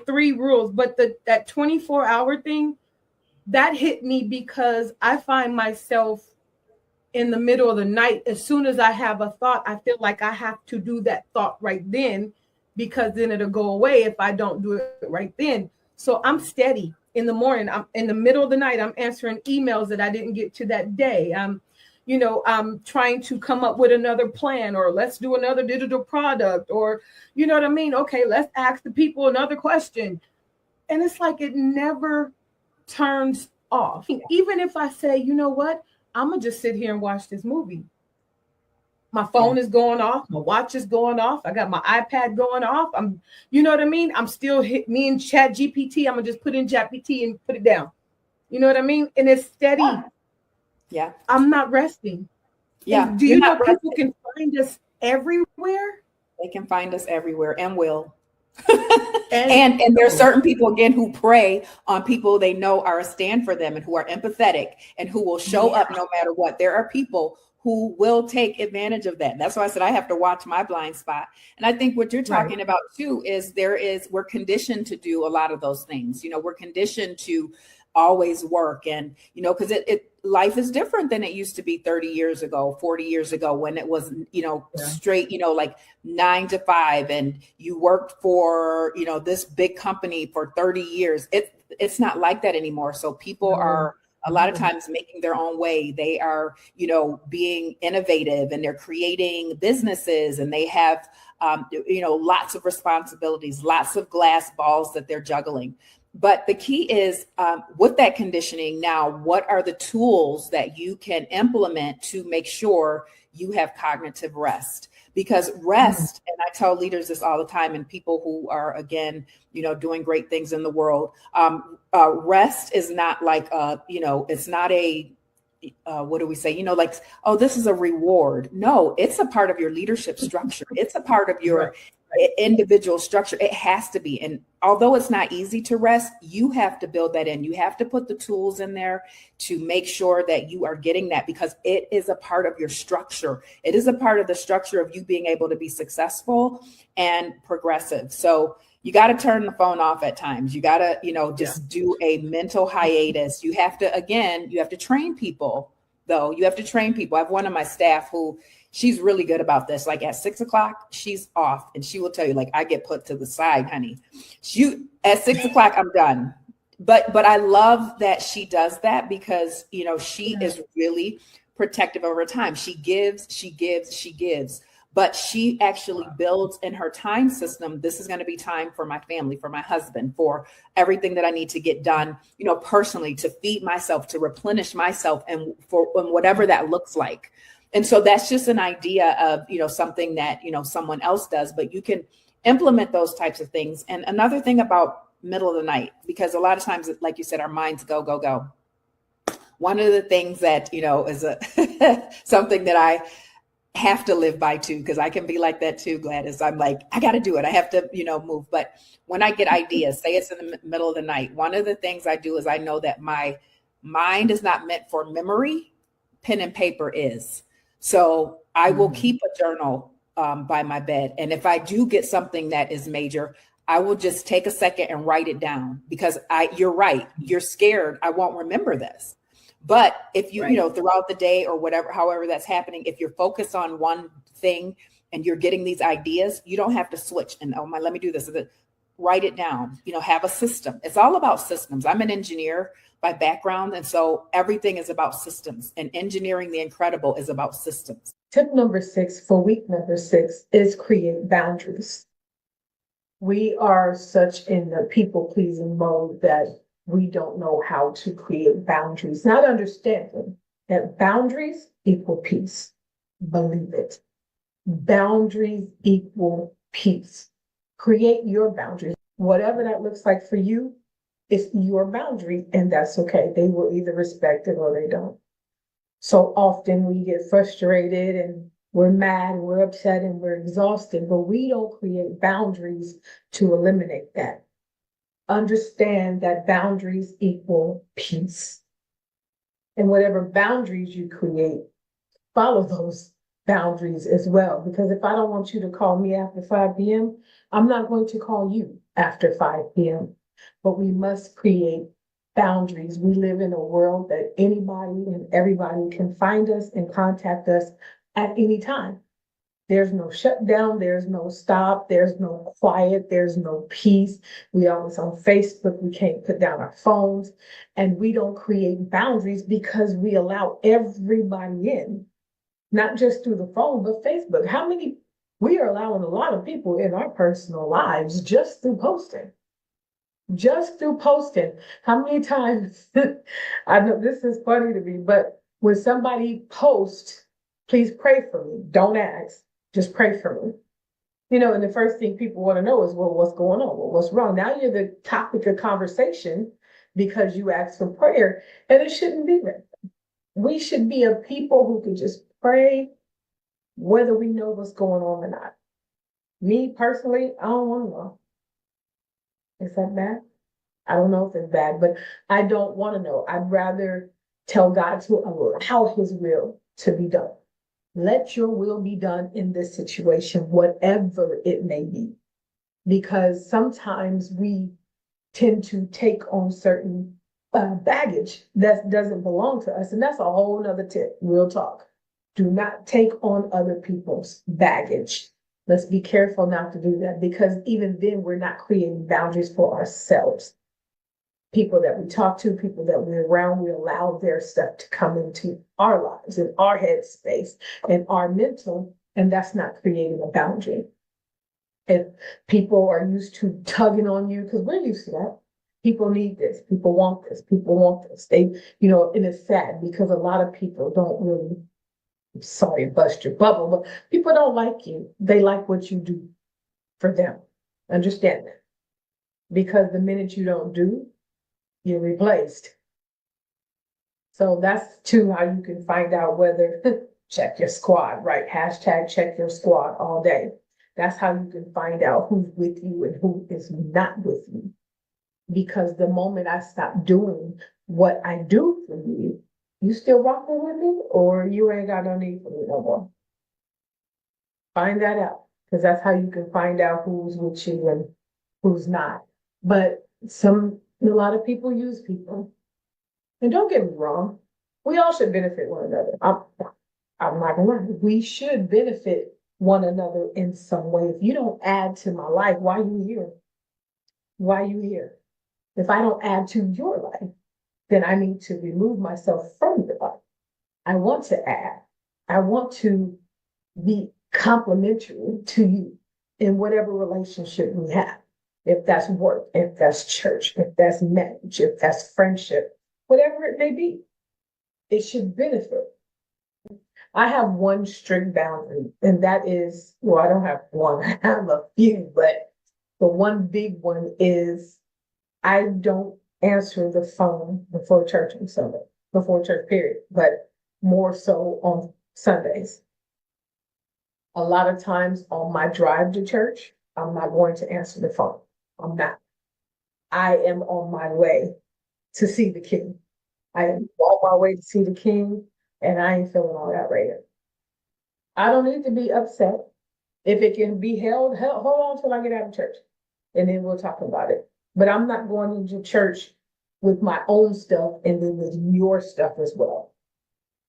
3 rules, but that 24-hour thing, that hit me, because I find myself in the middle of the night. As soon as I have a thought, I feel like I have to do that thought right then, because then it'll go away if I don't do it right then. So I'm steady in the morning. I'm in the middle of the night. I'm answering emails that I didn't get to that day. I'm trying to come up with another plan, or let's do another digital product, or, you know what I mean? Okay, let's ask the people another question. And it's like, it never turns off. Even if I say, you know what, I'm going to just sit here and watch this movie. My phone is going off. My watch is going off. I got my iPad going off. You know what I mean? I'm still me and Chat GPT. I'm going to just put in Chat GPT and put it down. You know what I mean? And it's steady. Yeah. I'm not resting. Yeah. And do you know people can find us everywhere? They can find us everywhere and will. and there are certain people, again, who prey on people they know are a stand for them and who are empathetic and who will show up no matter what. There are people who will take advantage of that. That's why I said I have to watch my blind spot. And I think what you're talking about too is we're conditioned to do a lot of those things. We're conditioned to always work, and because life is different than it used to be 30 years ago, 40 years ago, when it was straight like 9 to 5, and you worked for this big company for 30 years. It's not like that anymore. So people are a lot of times making their own way. They are being innovative, and they're creating businesses, and they have lots of responsibilities, lots of glass balls that they're juggling. But the key is with that conditioning now, what are the tools that you can implement to make sure you have cognitive rest? Because rest, and I tell leaders this all the time, and people who are, again, doing great things in the world, rest is not like, it's not a, what do we say? Like, oh, this is a reward. No, it's a part of your leadership structure. It's a part of your individual structure. It has to be. And although it's not easy to rest, you have to build that in. You have to put the tools in there to make sure that you are getting that, because it is a part of your structure. It is a part of the structure of you being able to be successful and progressive. So you got to turn the phone off at times. You got to, just do a mental hiatus. You have to train people, though. You have to train people. I have one of my staff who, she's really good about this. Like at 6 o'clock, she's off, and she will tell you, like, I get put to the side, honey. At 6 o'clock, I'm done. But I love that she does that, because, she is really protective of her time. She gives, but she actually builds in her time system. This is going to be time for my family, for my husband, for everything that I need to get done, personally, to feed myself, to replenish myself, and whatever that looks like. And so that's just an idea of, something that, someone else does, but you can implement those types of things. And another thing about middle of the night, because a lot of times, like you said, our minds go. One of the things that, is something that I have to live by too, because I can be like that too, Gladys. I'm like, I got to do it. I have to, move. But when I get ideas, say it's in the middle of the night, one of the things I do is I know that my mind is not meant for memory. Pen and paper is. So I will keep a journal by my bed. And if I do get something that is major, I will just take a second and write it down, because you're right. You're scared. I won't remember this. But if you, throughout the day or whatever, however that's happening, if you're focused on one thing and you're getting these ideas, you don't have to switch and, let me do this. Write it down, have a system. It's all about systems. I'm an engineer by background. And so everything is about systems, and engineering the incredible is about systems. Tip number 6 for week number 6 is create boundaries. We are such in the people pleasing mode that we don't know how to create boundaries, not understanding that boundaries equal peace. Believe it. Boundaries equal peace. Create your boundaries. Whatever that looks like for you, it's your boundary, and that's okay. They will either respect it or they don't. So often we get frustrated and we're mad, we're upset, and we're exhausted, but we don't create boundaries to eliminate that. Understand that boundaries equal peace. And whatever boundaries you create, follow those boundaries as well. Because if I don't want you to call me after 5 p.m., I'm not going to call you after 5 p.m. But we must create boundaries. We live in a world that anybody and everybody can find us and contact us at any time. There's no shutdown, there's no stop, there's no quiet, there's no peace. We always on Facebook, we can't put down our phones, and we don't create boundaries because we allow everybody in, not just through the phone, but Facebook. We are allowing a lot of people in our personal lives just through posting. How many times, I know this is funny to me, but when somebody posts, please pray for me, don't ask, just pray for me. And the first thing people want to know is, well, what's going on? Well, what's wrong? Now you're the topic of conversation because you asked for prayer, and it shouldn't be that. We should be a people who can just pray whether we know what's going on or not. Me personally, I don't want to know. Is that bad? I don't know if it's bad, but I don't want to know. I'd rather tell God to allow his will to be done. Let your will be done in this situation, whatever it may be. Because sometimes we tend to take on certain baggage that doesn't belong to us. And that's a whole nother tip, real talk. Do not take on other people's baggage. Let's be careful not to do that, because even then we're not creating boundaries for ourselves. People that we talk to, people that we're around, we allow their stuff to come into our lives and our headspace and our mental, and that's not creating a boundary. If people are used to tugging on you, because we're used to that. People need this, people want this, people want this. They, and it's sad because a lot of people don't really, I'm sorry to bust your bubble, but people don't like you. They like what you do for them. Understand that. Because the minute you don't do, you're replaced. So that's too how you can find out whether check your squad, right? Hashtag check your squad all day. That's how you can find out who's with you and who is not with you. Because the moment I stop doing what I do for you, you still rocking with me, or you ain't got no need for me no more. Find that out, because that's how you can find out who's with you and who's not. But a lot of people use people. And don't get me wrong, we all should benefit one another. I'm not gonna lie. We should benefit one another in some way. If you don't add to my life, why are you here? Why are you here? If I don't add to your life, then I need to remove myself from your life. I want to add. I want to be complementary to you in whatever relationship we have. If that's work, if that's church, if that's marriage, if that's friendship, whatever it may be, it should benefit. I have one strict boundary, and that is, well, I don't have one, I have a few, but the one big one is I don't answer the phone before church on Sunday, before church period, but more so on Sundays. A lot of times on my drive to church, I'm not going to answer the phone. I'm not. I am on my way to see the King. I am on my way to see the King, and I ain't feeling all that right now. I don't need to be upset. If it can be hold on till I get out of church, and then we'll talk about it. But I'm not going into church with my own stuff and then with your stuff as well.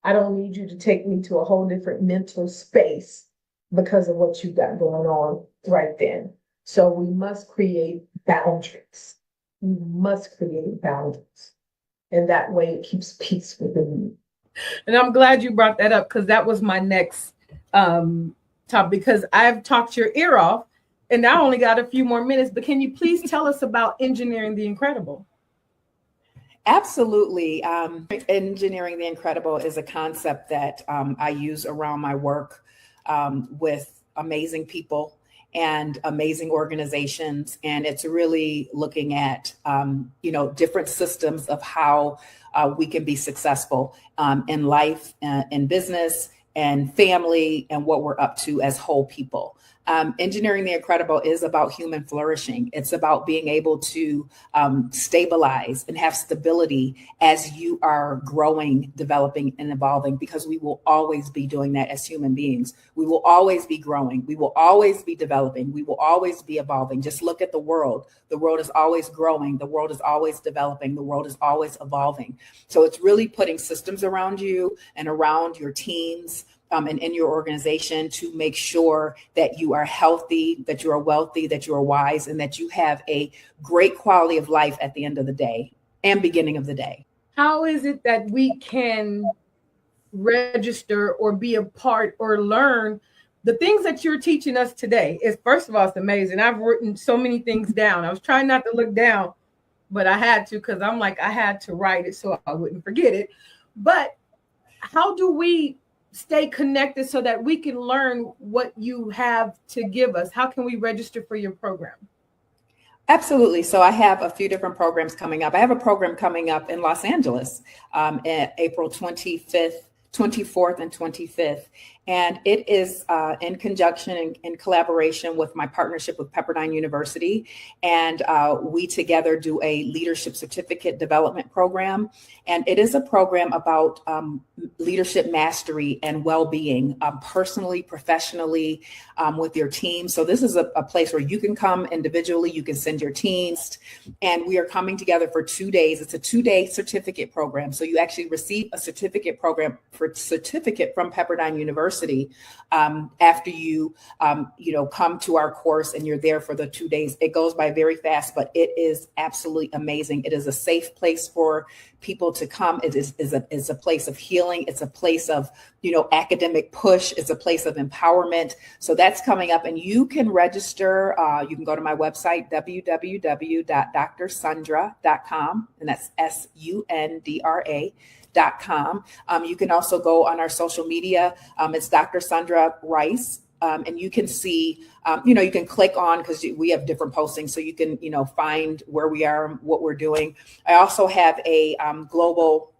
I don't need you to take me to a whole different mental space because of what you got going on right then. So we must create boundaries. We must create boundaries. And that way it keeps peace within you. And I'm glad you brought that up, because that was my next topic, because I've talked your ear off and I only got a few more minutes, but can you please tell us about engineering the incredible? Absolutely. Engineering the incredible is a concept that I use around my work with amazing people and amazing organizations. And it's really looking at, different systems of how we can be successful in life, in business, and family, and what we're up to as whole people. Engineering the incredible is about human flourishing. It's about being able to stabilize and have stability as you are growing, developing, and evolving, because we will always be doing that as human beings. We will always be growing. We will always be developing. We will always be evolving. Just look at the world. The world is always growing. The world is always developing. The world is always evolving. So it's really putting systems around you and around your teams and in your organization to make sure that you are healthy, that you are wealthy, that you are wise, and that you have a great quality of life at the end of the day and beginning of the day. How is it that we can register or be a part or learn the things that you're teaching us today? Is, first of all, it's amazing. I've written so many things down. I was trying not to look down, but I had to, because I'm like, I had to write it so I wouldn't forget it. But how do we stay connected so that we can learn what you have to give us? How can we register for your program? Absolutely. So I have a few different programs coming up. I have a program coming up in Los Angeles April 25th, 24th and 25th. And it is in conjunction and in collaboration with my partnership with Pepperdine University. And we together do a leadership certificate development program. And it is a program about leadership mastery and well-being, personally, professionally, with your team. So this is a place where you can come individually, you can send your teams, and we are coming together for 2 days. It's a 2-day certificate program. So you actually receive a certificate from Pepperdine University after you come to our course, and you're there for the 2 days. It goes by very fast, but it is absolutely amazing. It is a safe place for people to come. It is a place of healing. It's a place of, academic push. It's a place of empowerment. So that's coming up, and you can register. You can go to my website, www.drsundra.com, and that's SUNDRA.com. You can also go on our social media. It's Dr. Sundra Ryce. And you can see, you can click on, because we have different postings, so you can, find where we are, what we're doing. I also have a global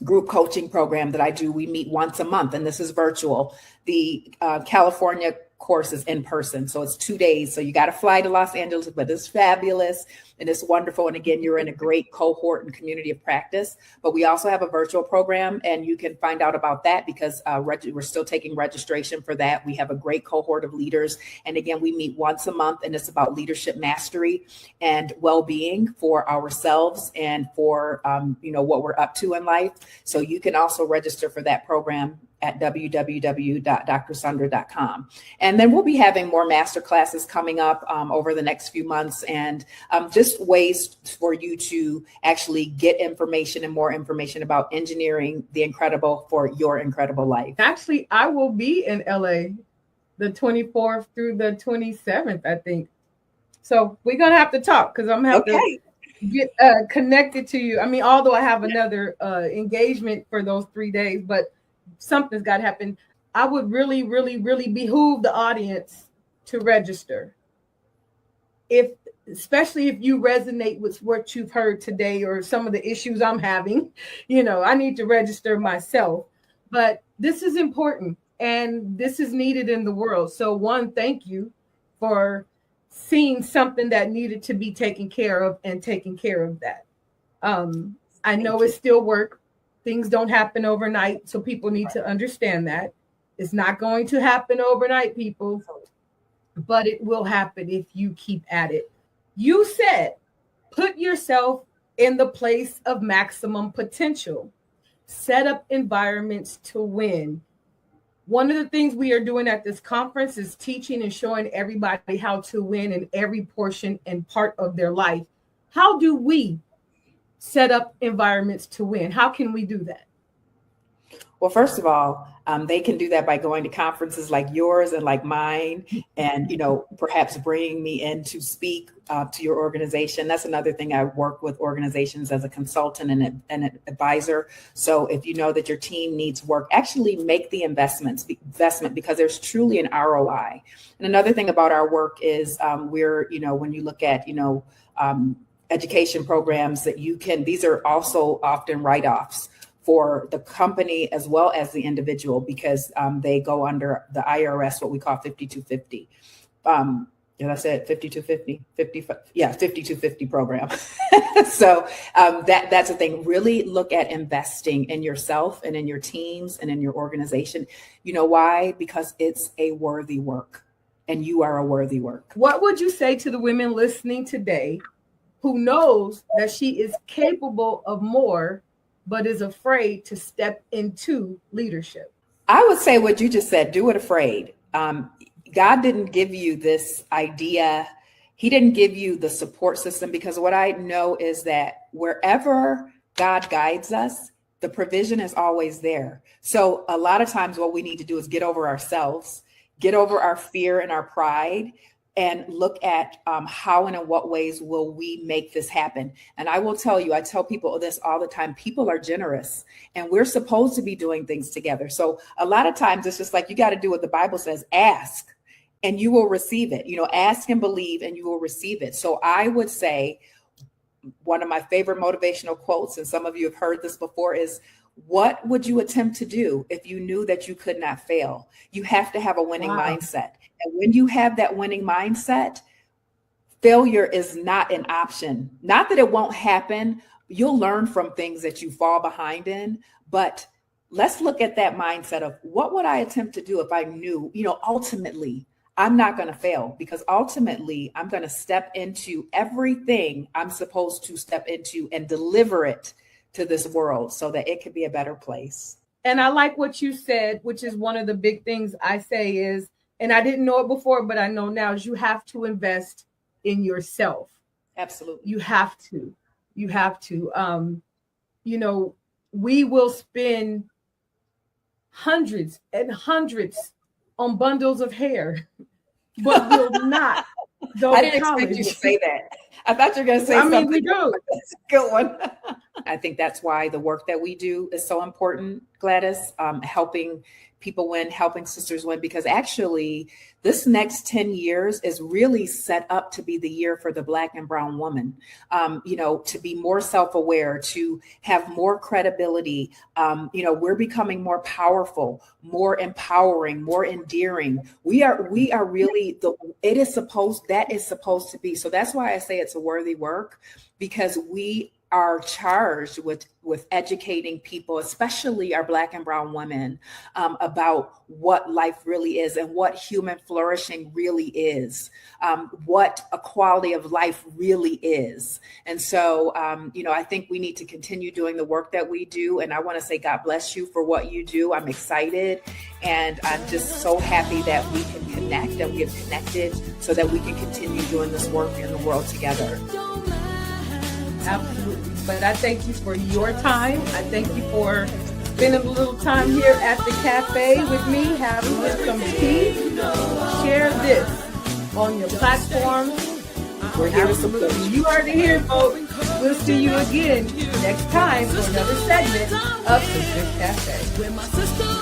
group coaching program that I do. We meet once a month, and this is virtual. The California course is in person, so it's 2 days. So you got to fly to Los Angeles, but it's fabulous and it's wonderful. And again, you're in a great cohort and community of practice. But we also have a virtual program, and you can find out about that because we're still taking registration for that. We have a great cohort of leaders, and again, we meet once a month, and it's about leadership mastery and well-being for ourselves and for what we're up to in life. So you can also register for that program at www.drsundra.com. And then we'll be having more master classes coming up over the next few months, and just ways for you to actually get information and more information about engineering the incredible for your incredible life. Actually, I will be in LA the 24th through the 27th, I think. So we're going to have to talk, because I'm going to have to get connected to you. I mean, although I have another engagement for those 3 days, but something's got to happen. I would really, really, really behoove the audience to register. Especially if you resonate with what you've heard today or some of the issues I'm having, I need to register myself. But this is important, and this is needed in the world. So one, thank you for seeing something that needed to be taken care of and taking care of that. I know it's still work. Things don't happen overnight, so people need to understand that. It's not going to happen overnight, people, but it will happen if you keep at it. You said, put yourself in the place of maximum potential. Set up environments to win. One of the things we are doing at this conference is teaching and showing everybody how to win in every portion and part of their life. How do we set up environments to win? How can we do that? Well, first of all, they can do that by going to conferences like yours and like mine, and perhaps bringing me in to speak to your organization. That's another thing. I work with organizations as a consultant and an advisor. So if you know that your team needs work, actually make the investment because there's truly an ROI. And another thing about our work is we're when you look at education programs that these are also often write-offs for the company as well as the individual, because they go under the IRS, what we call 5250. Did I say it? 5250? 5250 program. So that's the thing. Really look at investing in yourself and in your teams and in your organization. You know why? Because it's a worthy work, and you are a worthy work. What would you say to the women listening today who knows that she is capable of more, but is afraid to step into leadership? I would say what you just said, do it afraid. God didn't give you this idea. He didn't give you the support system, because what I know is that wherever God guides us, the provision is always there. So a lot of times what we need to do is get over ourselves, get over our fear and our pride, and look at how and in what ways will we make this happen. And I will tell you, I tell people this all the time, people are generous, and we're supposed to be doing things together. So a lot of times it's just like, you got to do what the Bible says, ask, and you will receive it. Ask and believe, and you will receive it. So I would say one of my favorite motivational quotes, and some of you have heard this before, is What would you attempt to do if you knew that you could not fail? You have to have a winning mindset. And when you have that winning mindset, failure is not an option. Not that it won't happen. You'll learn from things that you fall behind in, but let's look at that mindset of what would I attempt to do if I knew, ultimately I'm not going to fail, because ultimately I'm going to step into everything I'm supposed to step into and deliver it to this world so that it could be a better place. And I like what you said, which is one of the big things I say is, and I didn't know it before, but I know now, is you have to invest in yourself. Absolutely. You have to. We will spend hundreds and hundreds on bundles of hair, but will not go I to didn't college. expect you to say that. I thought you were going to say something. We do. That's a good one. I think that's why the work that we do is so important, Gladys, helping people win, helping sisters win, because actually this next 10 years is really set up to be the year for the Black and brown woman, to be more self-aware, to have more credibility. We're becoming more powerful, more empowering, more endearing. We are really that is supposed to be. So that's why I say it's a worthy work, because we are charged with educating people, especially our Black and brown women, about what life really is and what human flourishing really is, what a quality of life really is. And so, I think we need to continue doing the work that we do. And I want to say, God bless you for what you do. I'm excited. And I'm just so happy that we can connect, that we have connected so that we can continue doing this work in the world together. Absolutely. But I thank you for your time. I thank you for spending a little time here at the cafe with me, having some tea. Share this on your platforms. We're here to support you. You heard it here, folks. We'll see you again next time for another segment of Sisters Cafe.